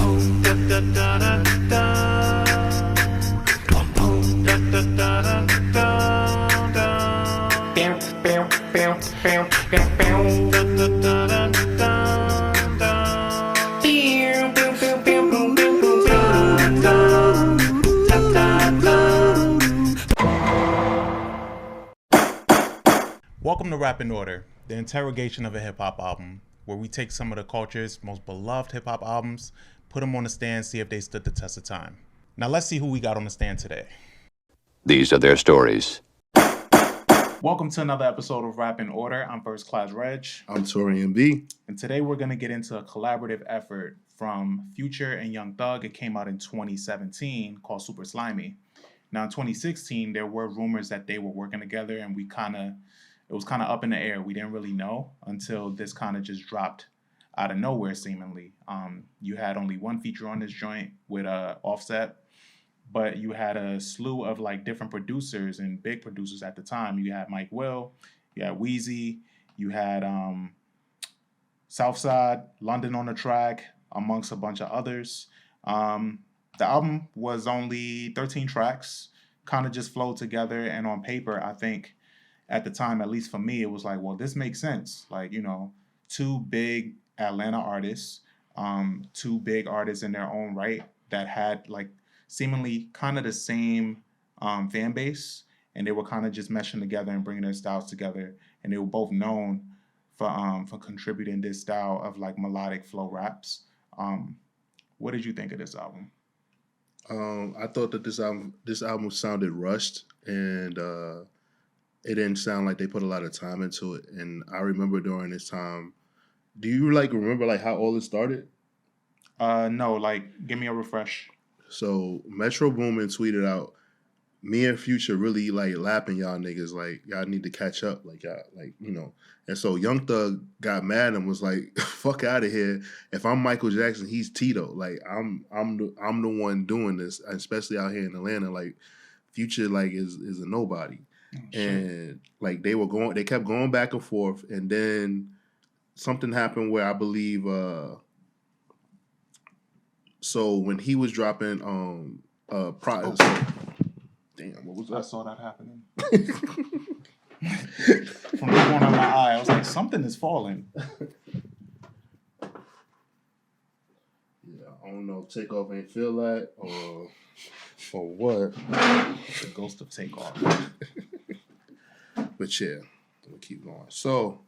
Welcome to Rap in Order, the interrogation of a hip-hop album, where we take some of the culture's most beloved hip-hop albums, put them on the stand, see if they stood the test of time. Now let's see who we got on the stand today. These are their stories. Welcome to another episode of Rap in Order. I'm First Class Regg. I'm Taurian B. And today we're going to get into a collaborative effort from Future and Young Thug. It came out in 2017 called Super Slimey. Now in 2016, there were rumors that they were working together, and it was kind of up in the air. We didn't really know until this kind of just dropped out of nowhere, seemingly. You had only one feature on this joint with Offset, but you had a slew of like different producers and big producers at the time. You had Mike Will, you had Weezy, you had Southside, London on the track, amongst a bunch of others. The album was only 13 tracks, kind of just flowed together, and on paper, I think, at the time, at least for me, it was like, well, this makes sense. Like, you know, two big Atlanta artists, two big artists in their own right that had like seemingly kind of the same fan base, and they were kind of just meshing together and bringing their styles together. And they were both known for contributing this style of like melodic flow raps. What did you think of this album? I thought that this album sounded rushed, and it didn't sound like they put a lot of time into it. And I remember during this time, do you like remember like how all this started? No, like give me a refresh. So Metro Boomin tweeted out, "Me and Future really like lapping y'all niggas. Like y'all need to catch up. Like y'all, like you know." And so Young Thug got mad and was like, "Fuck out of here! If I'm Michael Jackson, he's Tito. Like I'm the one doing this, especially out here in Atlanta. Like Future like is a nobody." And like they kept going back and forth, and then something happened where I believe so when he was dropping damn, what was that? I saw that happening. From the corner of my eye, I was like, something is falling. Yeah, I don't know, Takeoff ain't feel that or what. The ghost of Takeoff. But yeah, we'll keep going. So,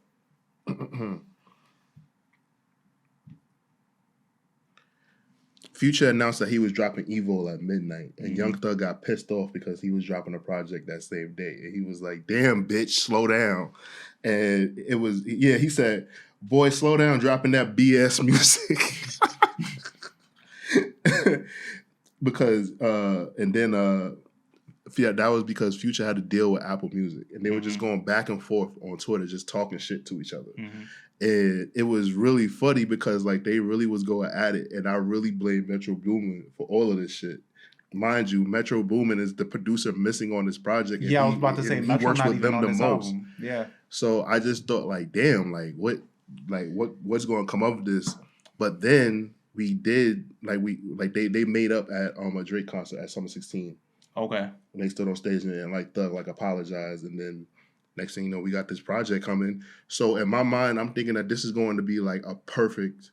Future announced that he was dropping Evil at midnight, and Young Thug got pissed off because he was dropping a project that same day. And he was like, "Damn, bitch, slow down." And it was, he said, "Boy, slow down, dropping that BS music." Because, and then, yeah, that was because Future had to deal with Apple Music, and they were just going back and forth on Twitter, just talking shit to each other. And it was really funny because like they really was going at it, and I really blame Metro Boomin for all of this shit. Mind you, Metro Boomin is the producer missing on this project. Yeah, I was about to say Metro works not with even them on the this most. album. Yeah. So I just thought like, damn, what's going to come of this? But then we did they made up at a Drake concert at Summer 16. Okay. And they stood on stage and like Thug like apologized, and then next thing you know, we got this project coming. So in my mind, I'm thinking that this is going to be like a perfect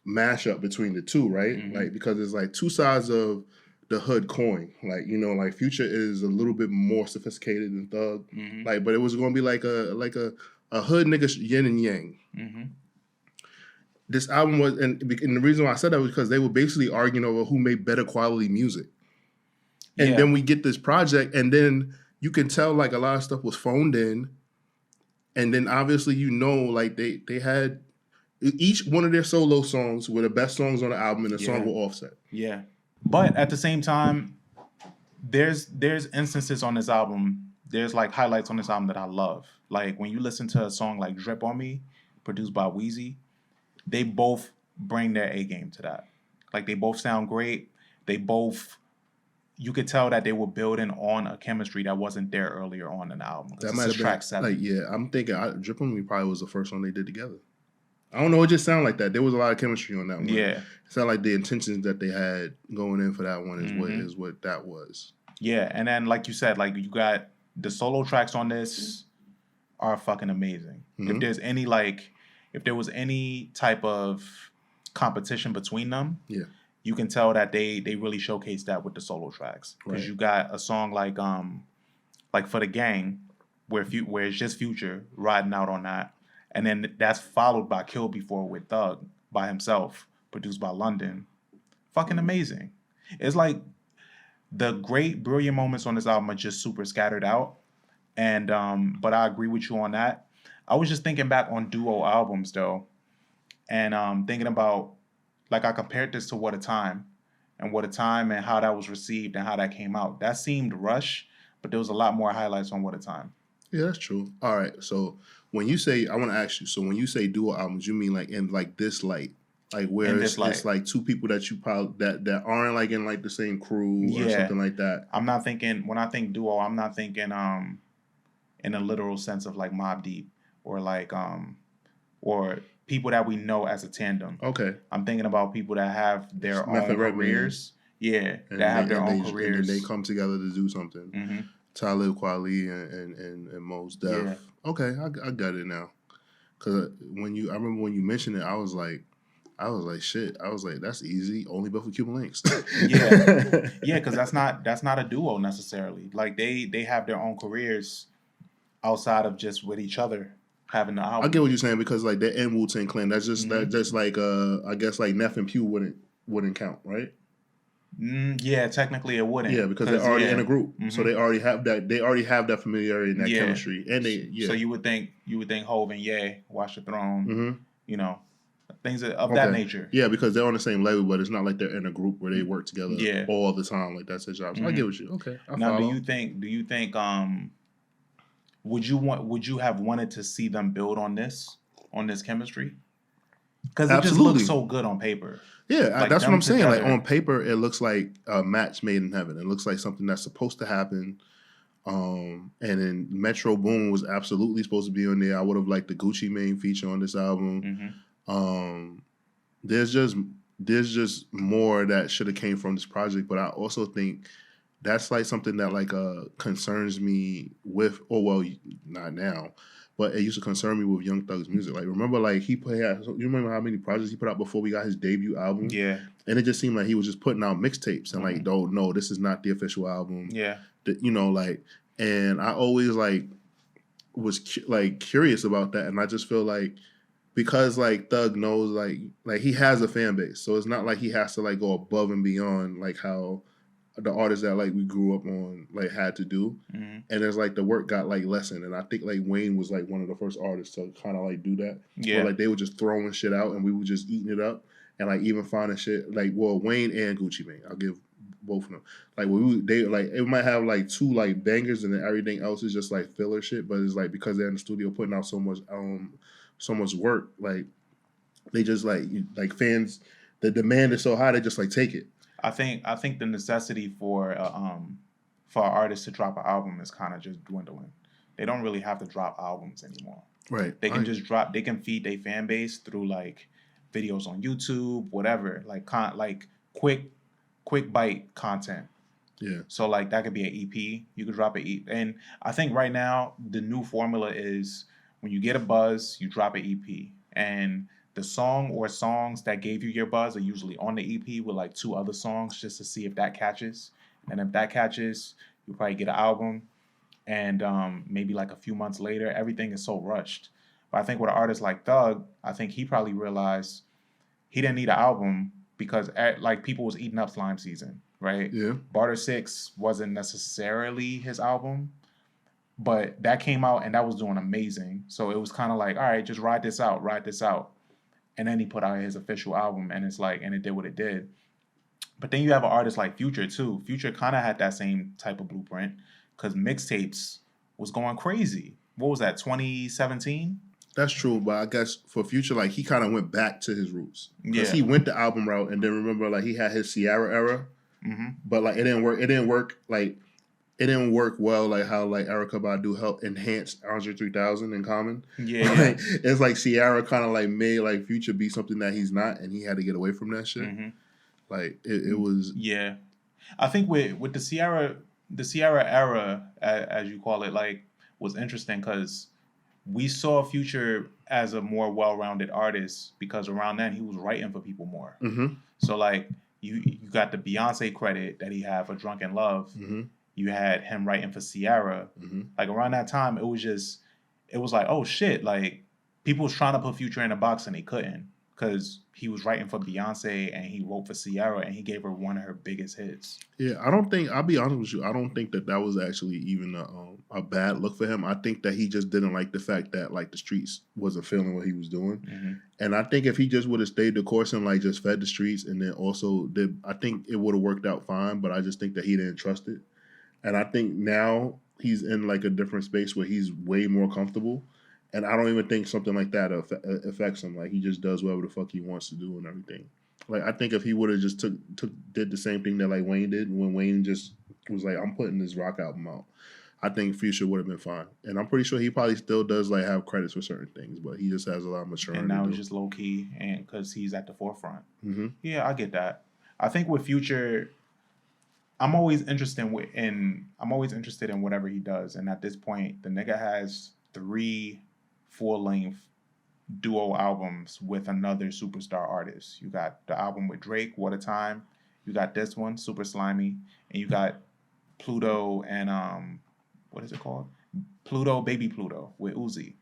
mashup between the two, right? Like because it's like two sides of the hood coin. Like you know, like Future is a little bit more sophisticated than Thug, like, but it was going to be like a hood nigga yin and yang. This album was, and the reason why I said that was because they were basically arguing over who made better quality music. And then we get this project, and then you can tell like a lot of stuff was phoned in, and then obviously you know like they had each one of their solo songs were the best songs on the album, and the song were Offset. Yeah, but at the same time, there's instances on this album. There's like highlights on this album that I love. Like when you listen to a song like "Drip on Me," produced by Weezy, they both bring their A game to that. Like they both sound great. They both. You could tell that they were building on a chemistry that wasn't there earlier on in the album. That might have been track 7. Like, yeah, I'm thinking Drip on Me probably was the first one they did together. I don't know. It just sounded like that. There was a lot of chemistry on that one. Yeah. It sounded like the intentions that they had going in for that one Mm-hmm. is what that was. Yeah, and then like you said, like you got the solo tracks on this are fucking amazing. Mhm. If there was any type of competition between them, Yeah. you can tell that they really showcased that with the solo tracks. Because Right. you got a song like For the Gang, where it's just Future riding out on that, and then that's followed by Kill Before with Thug by himself, produced by London. Fucking amazing. It's like the great brilliant moments on this album are just super scattered out. And but I agree with you on that. I was just thinking back on duo albums though, and thinking about like I compared this to What a Time, and how that was received and how that came out. That seemed rushed, but there was a lot more highlights on What a Time. Yeah, that's true. All right. So when you say, I want to ask you. So when you say duo albums, you mean like in like this light, like where it's like two people that you probably that aren't like in like the same crew or something like that. I'm not thinking when I think duo. I'm not thinking in a literal sense of like Mobb Deep or like or people that we know as a tandem. Okay. I'm thinking about people that have their own careers. Yeah, and that have their own careers. And then they come together to do something. Mm-hmm. Talib Kweli and Mos Def. Yeah. Okay, I got it now. Cause I remember when you mentioned it, I was like, shit. I was like, that's easy. Only but for Cuban Links. Yeah, because that's not a duo necessarily. Like they have their own careers outside of just with each other having the album. I get what you're saying because like they're in Wu-Tang Clan. That's just like I guess like Neff and Pew wouldn't count, right? Yeah, technically it wouldn't. Yeah, because they're already in a group, so they already have that. They already have that familiarity and that chemistry, and So you would think Hov and Ye, Watch the Throne, you know, things of that nature. Yeah, because they're on the same level, but it's not like they're in a group where they work together all the time. Like that's their job. So I get what you. Okay. Now, do you think would you have wanted to see them build on this chemistry? Because it just looks so good on paper. Yeah, like that's what I'm saying. Like on paper, it looks like a match made in heaven. It looks like something that's supposed to happen. And then Metro Boom was absolutely supposed to be on there. I would have liked the Gucci Mane feature on this album. There's just more that should have came from this project, but I also think that's like something that like concerns me with, not now, but it used to concern me with Young Thug's music. Like remember, like you remember how many projects he put out before we got his debut album? Yeah, and it just seemed like he was just putting out mixtapes and like, don't know, this is not the official album. Yeah, like, and I always like was curious about that, and I just feel like because like Thug knows like he has a fan base, so it's not like he has to like go above and beyond like how the artists that like we grew up on like had to do, and there's like the work got like lessened, and I think like Wayne was like one of the first artists to kind of like do that. Yeah, where, like they were just throwing shit out and we were just eating it up, and like even finding shit like Wayne and Gucci Mane, I'll give both of them. Like they like it might have like two like bangers and then everything else is just like filler shit, but it's like because they're in the studio putting out so much work, like they just like fans, the demand is so high they just like take it. I think the necessity for an artist to drop an album is kind of just dwindling. They don't really have to drop albums anymore. Right. They can they can feed their fan base through like videos on YouTube, whatever, like quick bite content. Yeah. So like that could be an EP. You could drop an EP. And I think right now the new formula is when you get a buzz, you drop an EP. And the song or songs that gave you your buzz are usually on the EP with like 2 other songs just to see if that catches. And if that catches, you'll probably get an album. And maybe like a few months later, everything is so rushed. But I think with an artist like Thug, I think he probably realized he didn't need an album because like people was eating up Slime Season, right? Yeah. Barter 6 wasn't necessarily his album, but that came out and that was doing amazing. So it was kind of like, all right, just ride this out. And then he put out his official album and and it did what it did. But then you have an artist like Future too. Future kind of had that same type of blueprint because mixtapes was going crazy. What was that, 2017? That's true, but I guess for Future, like he kind of went back to his roots because he went the album route, and then remember, like he had his Ciara era, but like it didn't work. It didn't work. Like it didn't work well, like how like Erykah Badu helped enhance Andre 3000 in Common. Yeah, Like, it's like Ciara kind of like made like Future be something that he's not, and he had to get away from that shit. Mm-hmm. Like it was. Yeah, I think with the Ciara era, as you call it, like was interesting because we saw Future as a more well-rounded artist because around then he was writing for people more. Mm-hmm. So like you got the Beyonce credit that he had for Drunken Love. Mm-hmm. You had him writing for Ciara. Mm-hmm. Like around that time, it was like, oh shit, like people was trying to put Future in a box and they couldn't because he was writing for Beyonce and he wrote for Ciara and he gave her one of her biggest hits. Yeah, I'll be honest with you, I don't think that was actually even a bad look for him. I think that he just didn't like the fact that like the streets wasn't feeling what he was doing. Mm-hmm. And I think if he just would have stayed the course and like just fed the streets and then also did, I think it would have worked out fine, but I just think that he didn't trust it. And I think now he's in like a different space where he's way more comfortable. And I don't even think something like that affects him. Like he just does whatever the fuck he wants to do and everything. Like I think if he would have just did the same thing that like Wayne did when Wayne just was like, I'm putting this rock album out, I think Future would have been fine. And I'm pretty sure he probably still does like have credits for certain things, but he just has a lot of maturity. And now he's just low key and because he's at the forefront. Mm-hmm. Yeah, I get that. I think with Future, I'm always interested in whatever he does. And at this point, the nigga has 3 full-length duo albums with another superstar artist. You got the album with Drake, What a Time. You got this one, Super Slimey, and you got Pluto and what is it called? Pluto, Baby Pluto with Uzi,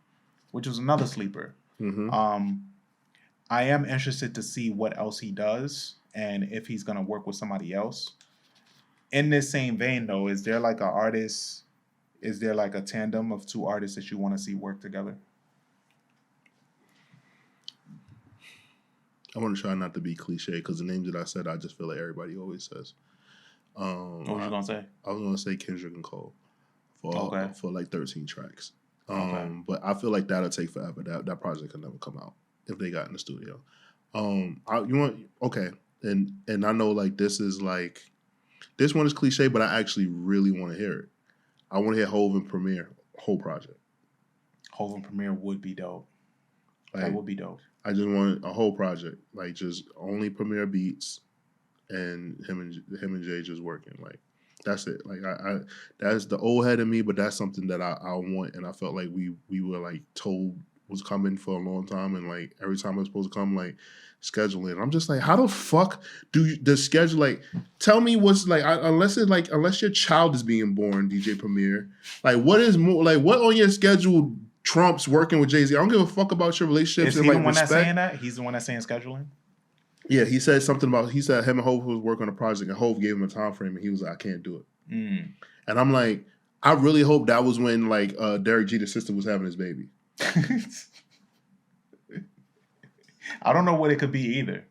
which was another sleeper. Mm-hmm. I am interested to see what else he does and if he's gonna work with somebody else. In this same vein, though, is there like a tandem of 2 artists that you want to see work together? I want to try not to be cliche because the names that I said, I just feel like everybody always says. What was you gonna say? I was gonna say Kendrick and Cole for like 13 tracks. But I feel like that'll take forever. That project could never come out if they got in the studio. And I know like this one is cliche, but I actually really want to hear it. I want to hear Hove and Premier whole project. Hove and Premier would be dope. Like, that would be dope. I just want a whole project, like just only Premier beats and him and Jay just working. Like that's it. Like I that's the old head of me, but that's something that I want, and I felt like we were like told was coming for a long time, and like every time it was supposed to come, like scheduling. I'm just like, how the fuck do the schedule? Like, tell me what's like unless your child is being born, DJ Premier. Like, what is more like what on your schedule trumps working with Jay-Z? I don't give a fuck about your relationships. Is he and, the one that's saying that? He's the one that's saying scheduling? Yeah, he said something about, he said him and Hove was working on a project and Hove gave him a time frame and he was like, I can't do it. Mm. And I'm like, I really hope that was when like Derek Jeter's sister was having his baby. I don't know what it could be either.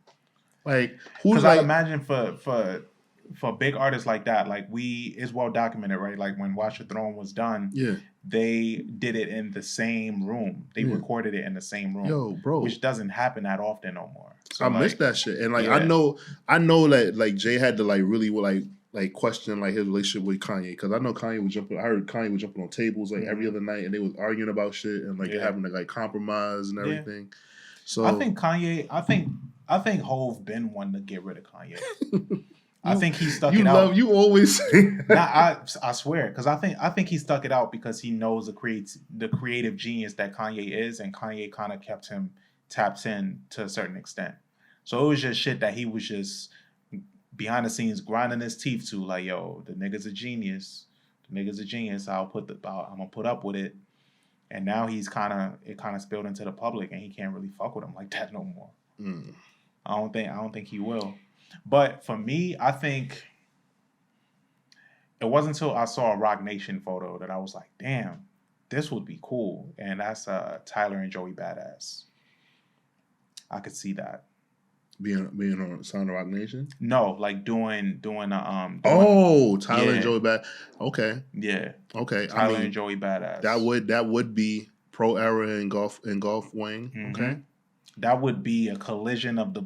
Like, who's because like, I imagine for big artists like that, like it's well documented, right? Like when Watch the Throne was done, yeah, they did it in the same room. They recorded it in the same room. Yo, bro, which doesn't happen that often no more. So I miss that shit. And like, yeah. I know that like Jay had to like really like question like his relationship with Kanye, because I know Kanye was jumping. I heard Kanye was jumping on tables like every other night, and they was arguing about shit and like having to like compromise and everything. So I think I think Hove been wanting to get rid of Kanye. I think he stuck it out. You always say that. I swear, because I think he stuck it out because he knows the creative genius that Kanye is, and Kanye kind of kept him tapped in to a certain extent. So it was just shit that he was just behind the scenes grinding his teeth to, like, yo, the nigga's a genius. The nigga's a genius. I'm gonna put up with it. And now it kind of spilled into the public, and he can't really fuck with him like that no more. Mm. I don't think he will. But for me, I think it wasn't until I saw a Rock Nation photo that I was like, damn, this would be cool. And that's Tyler and Joey Badass. I could see that. Being on Sound of Rock Nation? No, like doing Tyler and Joey Badass. Okay. Yeah. Okay. Tyler and Joey Badass. That would be pro era and golf wing. Mm-hmm. Okay. That would be a collision of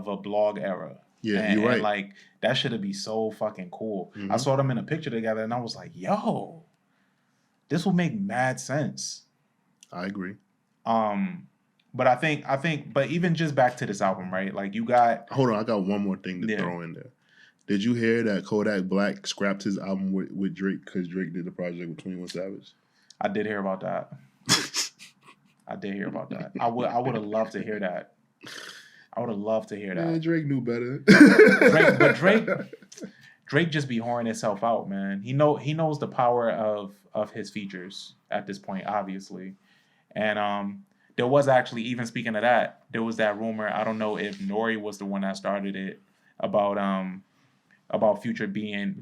a blog era. Yeah, and, you're right. and like that should be so fucking cool. I Mhm. saw them in a picture together, and I was like, yo, this will make mad sense. I agree. But but even just back to this album, right? Like you got Hold on, I got one more thing to yeah. throw in there. Did you hear that Kodak Black scrapped his album with Drake because Drake did the project with 21 Savage? I did hear about that. I did hear about that. I would have loved to hear that. I would have loved to hear Man, that. Drake knew better. Drake just be whoring himself out, man. He knows the power of his features at this point, obviously. And there was actually, even speaking of that, there was that rumor. I don't know if Nori was the one that started it about Future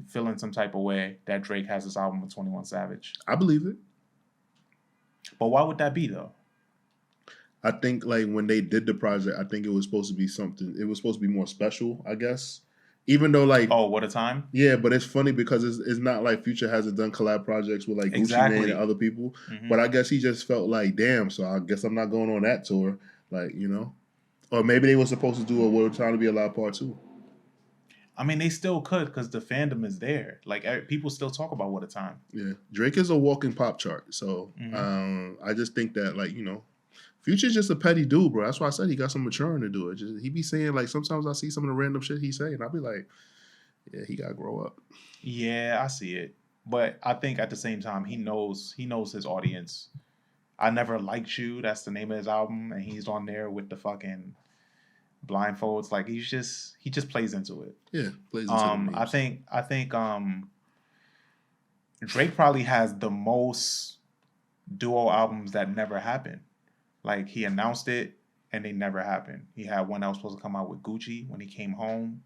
feeling some type of way that Drake has this album with 21 Savage. I believe it. But why would that be though? I think like when they did the project, I think it was supposed to be something. It was supposed to be more special, I guess. Even though like what a time. Yeah, but it's funny because it's not like Future hasn't done collab projects with like Gucci Mane and other people. Mm-hmm. But I guess he just felt like, damn, so I guess I'm not going on that tour. Like, you know. Or maybe they were supposed to do a World Time to Be Alive Part 2. I mean, they still could because the fandom is there. Like, people still talk about What a Time. Yeah. Drake is a walking pop chart. So I just think that, like, you know, Future's just a petty dude, bro. That's why I said he got some maturing to do it. Just, he be saying, like, sometimes I see some of the random shit he say, and I'll be like, yeah, he got to grow up. Yeah, I see it. But I think at the same time, he knows his audience. I Never Liked You, that's the name of his album, and he's on there with the fucking blindfolds. Like, he just plays into it. Yeah, plays into it. I think Drake probably has the most duo albums that never happened. Like, he announced it and they never happened. He had one that was supposed to come out with Gucci when he came home.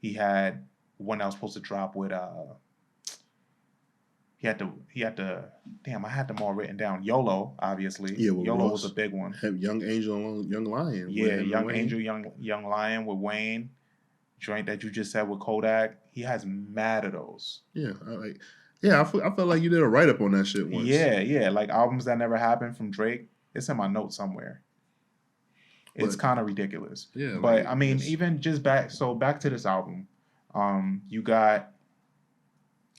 He had one that was supposed to drop with he had to damn, I had them all written down. YOLO, obviously. Yeah, well, YOLO was a big one. Have Young Angel, Young Lion. Yeah, Young Angel, Young Lion with Wayne. Joint that you just said with Kodak. He has mad of those. Yeah, I felt like you did a write up on that shit once. Yeah, like albums that never happened from Drake. It's in my notes somewhere. It's kind of ridiculous. Yeah, but like, I mean, even just back to this album, you got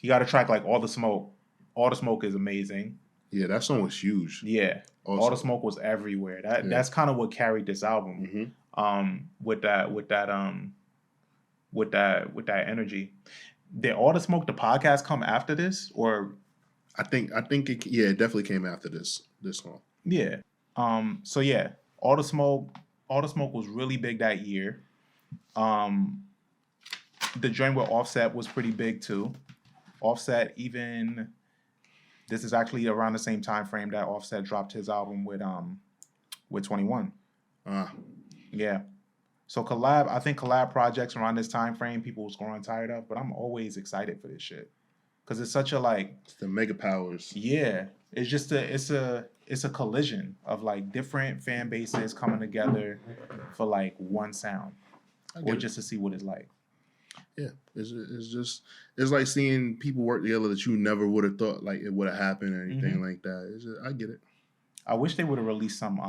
a track like All the Smoke. All the Smoke is amazing. Yeah, that song was huge. Yeah, also. All the Smoke was everywhere. That's kind of what carried this album. With that energy. Did All the Smoke, the podcast, come after this, or? I think it definitely came after this song. Yeah. So yeah, All the Smoke was really big that year. The joint with Offset was pretty big too. Offset, even this is actually around the same time frame that Offset dropped his album with 21. Yeah. So I think collab projects around this time frame people was growing tired of, but I'm always excited for this shit. Cause it's such a it's the mega powers. Yeah. It's just it's a collision of like different fan bases coming together for like one sound. Or just to see what it's like. Yeah, it's like seeing people work together that you never would have thought like it would have happened or anything like that. I get it. I wish they would have released some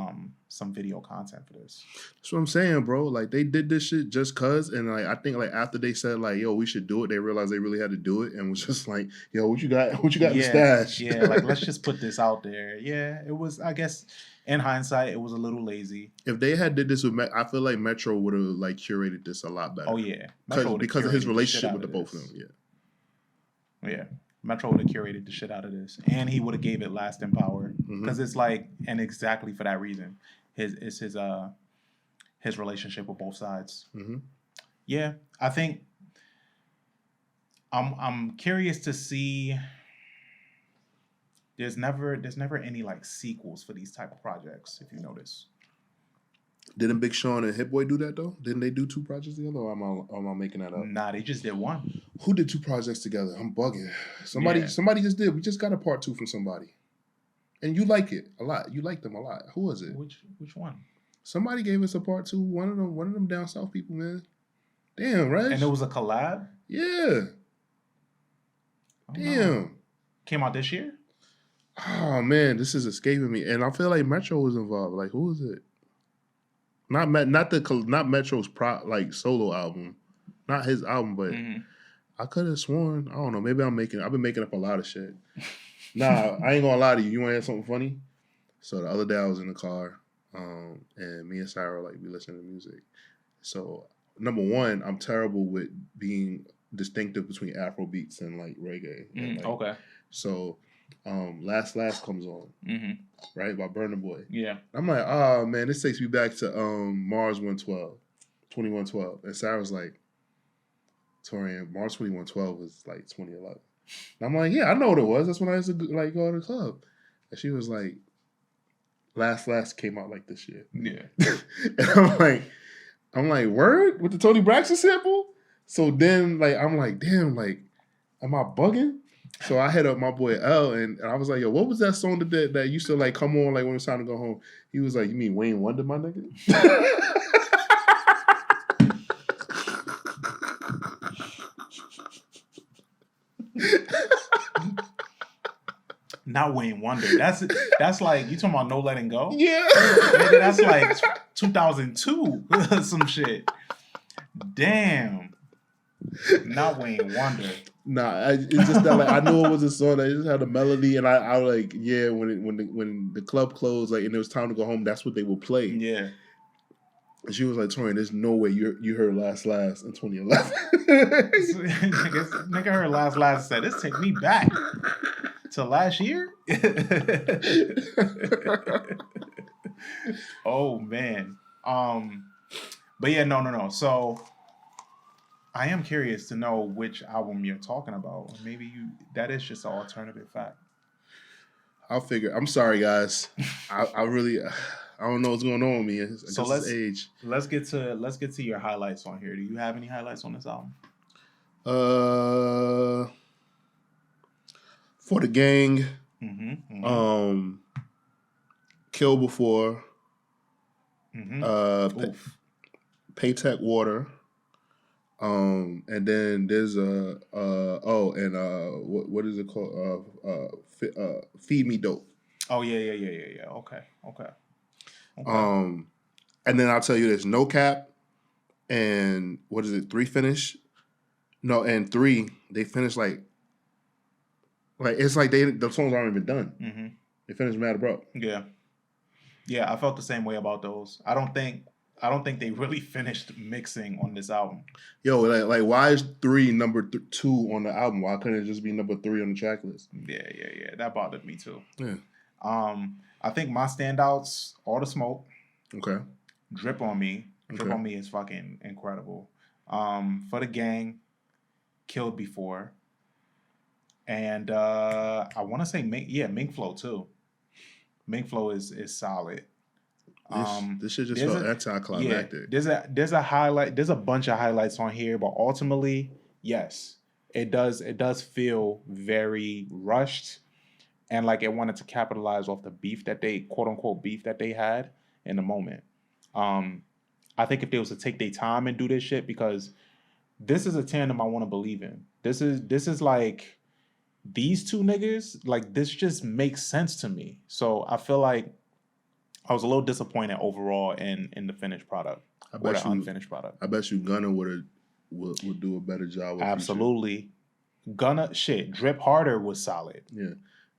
video content for this. That's what I'm saying, bro. Like they did this shit just cause, and like I think like after they said like, yo, we should do it, they realized they really had to do it, and was just like, yo, what you got in the stash? Yeah, like let's just put this out there. Yeah, it was. I guess in hindsight, it was a little lazy. If they had did this with, I feel like Metro would have like curated this a lot better. Oh yeah, because of his relationship with the both of them. Yeah. Metro would have curated the shit out of this, and he would have gave it lasting power because it's like, and exactly for that reason, his relationship with both sides. Yeah, I think I'm curious to see. There's never any like sequels for these type of projects, if you notice. Didn't Big Sean and Hit Boy do that though? Didn't they do two projects together, or am I making that up? Nah, they just did one. Who did two projects together? I'm bugging. Somebody just did. We just got a part 2 from somebody, and you like it a lot. You like them a lot. Who was it? Which one? Somebody gave us a part 2. One of them down south people, man. Damn, right? And it was a collab. Yeah. Damn. Came out this year. Oh man, this is escaping me, and I feel like Metro was involved. Like, who was it? Not Metro's solo album. not his album, but I could have sworn. I don't know. Maybe I've been making up a lot of shit. Nah, I ain't gonna lie to you. You want to hear something funny? So the other day I was in the car, and me and Sarah like we listening to music. So number one, I'm terrible with being distinctive between Afro beats and like reggae. And, like, Okay. So Last comes on, right, by Burna Boy. Yeah. I'm like, oh man, this takes me back to Mars 2112. And Sarah's like, Taurian, Mars 2112 was like 2011. And I'm like, yeah, I know what it was. That's when I used to like go to the club. And she was like, Last came out like this year. Yeah. And I'm like, word? With the Tony Braxton sample? So then like I'm like, damn, like, am I bugging? So I hit up my boy L and I was like, yo, what was that song that used to like come on like when it was time to go home? He was like, you mean Wayne Wonder, my nigga? Not Wayne Wonder. That's like, you talking about No Letting Go? Yeah. Nigga, that's like 2002. Some shit. Damn. Not Wayne Wonder. Nah, it's just that like I knew it was a song. I just had a melody, and I like when the club closed, like and it was time to go home. That's what they would play. Yeah. And she was like, "Torian, there's no way you heard Last in 2011." Nigga heard Last and said, "This take me back to last year." Oh man. But yeah, no. So I am curious to know which album you're talking about. Maybe that is just an alternative fact. I'll figure. I'm sorry, guys. I really I don't know what's going on with me. So let's get to your highlights on here. Do you have any highlights on this album? For the Gang, Kill Before, Paytech Water. And then there's what is it called? Feed Me Dope. Oh yeah. Okay. And then I'll tell you there's No Cap, and what is it? 3 finish? No, and 3 they finish like it's like the songs aren't even done. They finish mad abrupt. Yeah. I felt the same way about those. I don't think they really finished mixing on this album. Yo, like why is 3 number 2 on the album? Why couldn't it just be number 3 on the track list? Yeah. That bothered me too. Yeah. I think my standouts, All the Smoke. Okay. Drip on Me. Okay. Drip on Me is fucking incredible. For the Gang, Killed Before. And I want to say Mink Flow too. Mink Flow is solid. This shit just felt anticlimactic. Yeah, there's a highlight. There's a bunch of highlights on here, but ultimately, yes, it does feel very rushed, and like it wanted to capitalize off the beef that they quote unquote beef that they had in the moment. I think if they was to take their time and do this shit, because this is a tandem I want to believe in. This is like these two niggas. Like this just makes sense to me. So I feel like I was a little disappointed overall in the finished product or the unfinished product. I bet you Gunna would do a better job. Absolutely. Gunna, Drip Harder was solid. Yeah,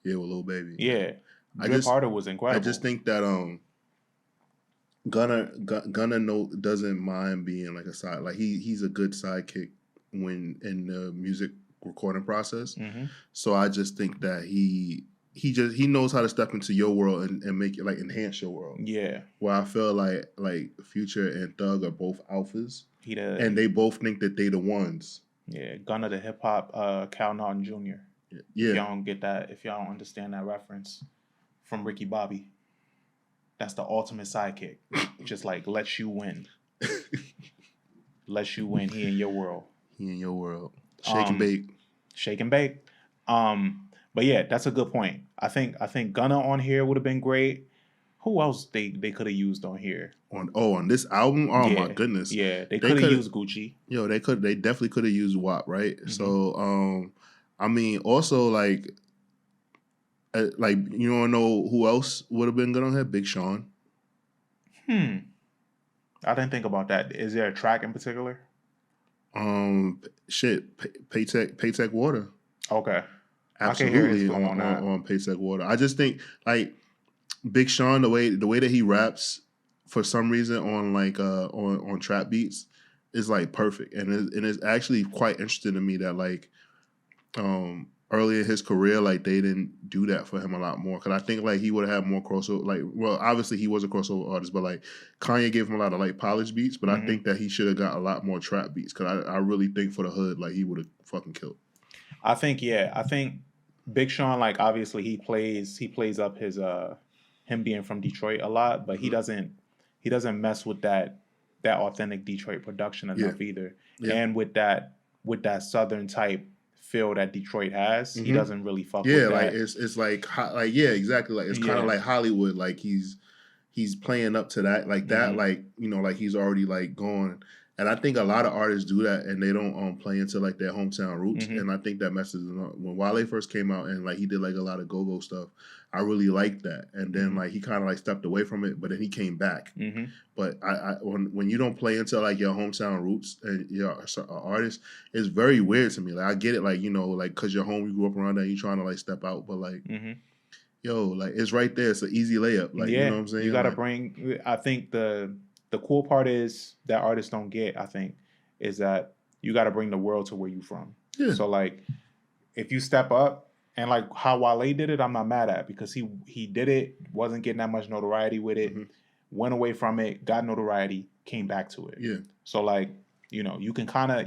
with Lil Baby. Yeah, Drip Harder was incredible. I just think that Gunna doesn't mind being like a side. Like he's a good sidekick when in the music recording process. So I just think that he knows how to step into your world and make it like enhance your world. Yeah. Where I feel like Future and Thug are both alphas. And they both think that they the ones. Yeah. Gunna the hip hop Cal Naughton Jr. Yeah. If y'all don't get that, if y'all don't understand that reference from Ricky Bobby, that's the ultimate sidekick. Just like lets you win. Lets you win. He in your world. Shake and bake. Shake and bake. But yeah, that's a good point. I think Gunna on here would have been great. Who else they could have used on here? On this album? Oh my goodness. Yeah, they could have used Gucci. Yo, they definitely could have used WAP, right? So I mean also like you don't know who else would have been good on here? Big Sean. I didn't think about that. Is there a track in particular? Paytech Water. Okay. I can hear his Absolutely flow on that. on Paytech Water. I just think like Big Sean, the way that he raps for some reason on like on trap beats is like perfect, and it's actually quite interesting to me that like early in his career, like they didn't do that for him a lot more. Cause I think like he would have had more crossover. Like, well, obviously he was a crossover artist, but like Kanye gave him a lot of like polished beats. But I think that he should have got a lot more trap beats. Cause I really think for the hood, like he would have fucking killed. I think Big Sean, like obviously he plays up his him being from Detroit a lot, but he doesn't mess with that authentic Detroit production enough either. Yeah. And with that southern type feel that Detroit has, he doesn't really fuck with Yeah, that. like it's like yeah, exactly. Like it's kind of like Hollywood. Like he's playing up to that, like that, like you know, like he's already like gone. And I think a lot of artists do that, and they don't play into like their hometown roots. And I think that messes them up. When Wale first came out and like he did like a lot of go-go stuff, I really liked that. And then like he kind of like stepped away from it, but then he came back. But when you don't play into like your hometown roots and you're an artist, it's very weird to me. Like I get it, like you know, like because you're home, you grew up around that, you trying to like step out, but like. Yo, like it's right there. It's an easy layup. Like you know what I'm saying? You gotta like, bring. I think the cool part is that artists don't get. I think is that you got to bring the world to where you from. Yeah. So like, if you step up and like how Wale did it, I'm not mad at because he did it. Wasn't getting that much notoriety with it. Went away from it. Got notoriety. Came back to it. Yeah. So like. You know, you can kind of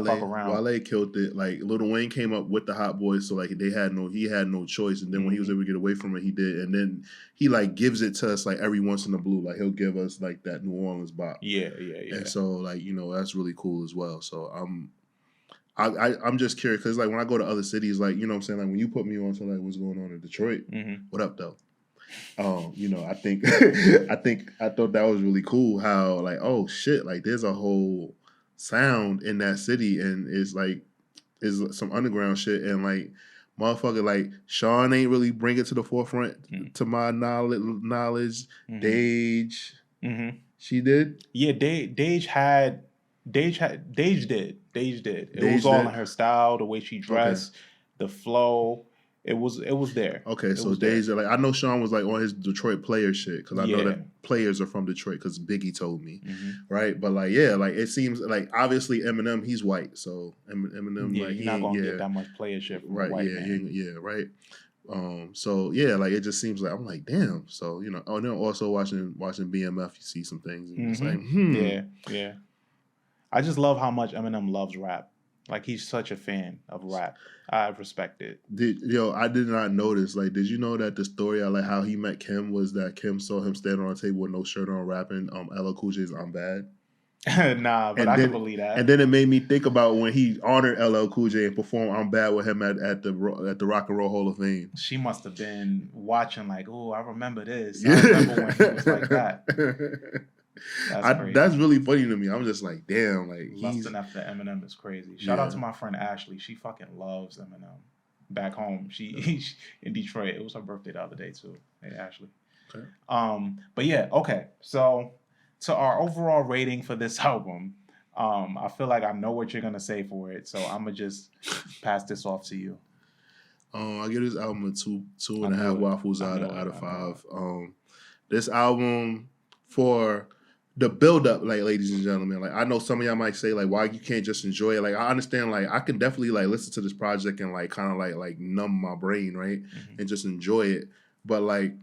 fuck around. Wale killed it. Like Lil Wayne came up with the Hot Boys, so like he had no choice. And then when he was able to get away from it, he did. And then he like gives it to us like every once in the blue. Like he'll give us like that New Orleans bop. Yeah. And so like you know that's really cool as well. So I'm just curious because like when I go to other cities, like you know what I'm saying, like when you put me on to like what's going on in Detroit, what up though? You know, I think I thought that was really cool. How like oh shit, like there's a whole sound in that city, and it's like is some underground shit, and like motherfucker like Sean ain't really bring it to the forefront to my knowledge. Dage, she did. Yeah, Dage did. It was all in her style, the way she dressed, the flow. It was there. Okay, so Dage, like I know Sean was like on his Detroit player shit because I know that players are from Detroit because Biggie told me, right? But like yeah, like it seems like obviously Eminem he's white, so Eminem like you're not gonna get that much player shit from a white man. Right. So yeah, like it just seems like I'm like damn. So you know, and then also watching BMF, you see some things and it's like yeah. I just love how much Eminem loves rap. Like he's such a fan of rap. I respect it. I did not notice. Like, did you know that the story of like how he met Kim was that Kim saw him standing on a table with no shirt on rapping LL Cool J's "I'm Bad." Nah, but I can believe that. And then it made me think about when he honored LL Cool J and performed "I'm Bad" with him at the Rock and Roll Hall of Fame. She must have been watching like, oh, I remember this. I remember when he was like that. That's really funny to me. I'm just like, damn, like lusting after Eminem is crazy. Shout out to my friend Ashley. She fucking loves Eminem. Back home, she in Detroit. It was her birthday the other day too. Hey Ashley. Okay. But yeah, okay. So to our overall rating for this album, I feel like I know what you're gonna say for it. So I'm gonna just pass this off to you. I give this album a two and a half waffles out of 5. This album for the build up, like ladies and gentlemen, like I know some of y'all might say like why you can't just enjoy it. Like I understand, like I can definitely like listen to this project and like kind of like numb my brain, right, and just enjoy it. But like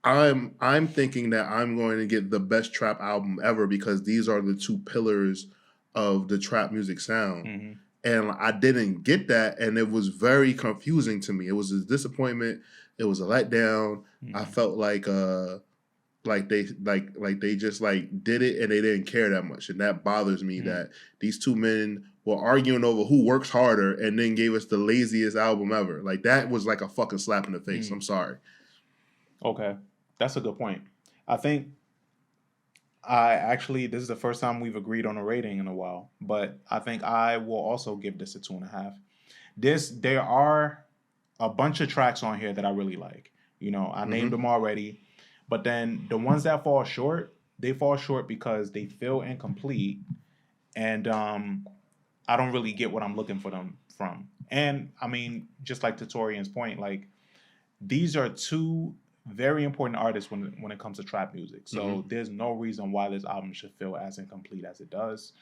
I'm thinking that I'm going to get the best trap album ever because these are the two pillars of the trap music sound. And I didn't get that, and it was very confusing to me. It was a disappointment. It was a letdown. I felt like they just like did it and they didn't care that much, and that bothers me that these two men were arguing over who works harder and then gave us the laziest album ever. Like that was like a fucking slap in the face. I'm sorry. Okay, that's a good point. I think this is the first time we've agreed on a rating in a while, but I think I will also give this a 2.5. There are a bunch of tracks on here that I really like. You know, I named them already. But then the ones that fall short, they fall short because they feel incomplete. And I don't really get what I'm looking for them from. And I mean, just like to Taurian's point, like these are two very important artists when it comes to trap music. So there's no reason why this album should feel as incomplete as it does.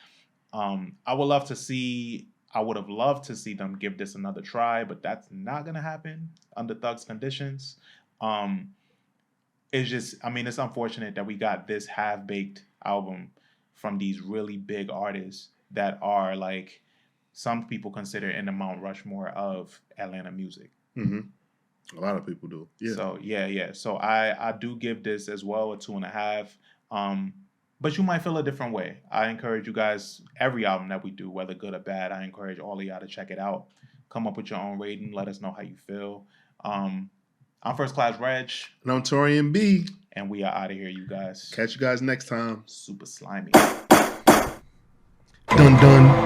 I would have loved to see them give this another try, but that's not gonna happen under Thug's conditions. It's just, I mean, it's unfortunate that we got this half-baked album from these really big artists that are like some people consider in the Mount Rushmore of Atlanta music. A lot of people do. Yeah. So yeah. So I do give this as well a 2.5. But you might feel a different way. I encourage you guys, every album that we do, whether good or bad, I encourage all of y'all to check it out. Come up with your own rating. Let us know how you feel. I'm First Class Regg. And I'm Taurian B. And we are out of here, you guys. Catch you guys next time. Super Slimey. Dun dun.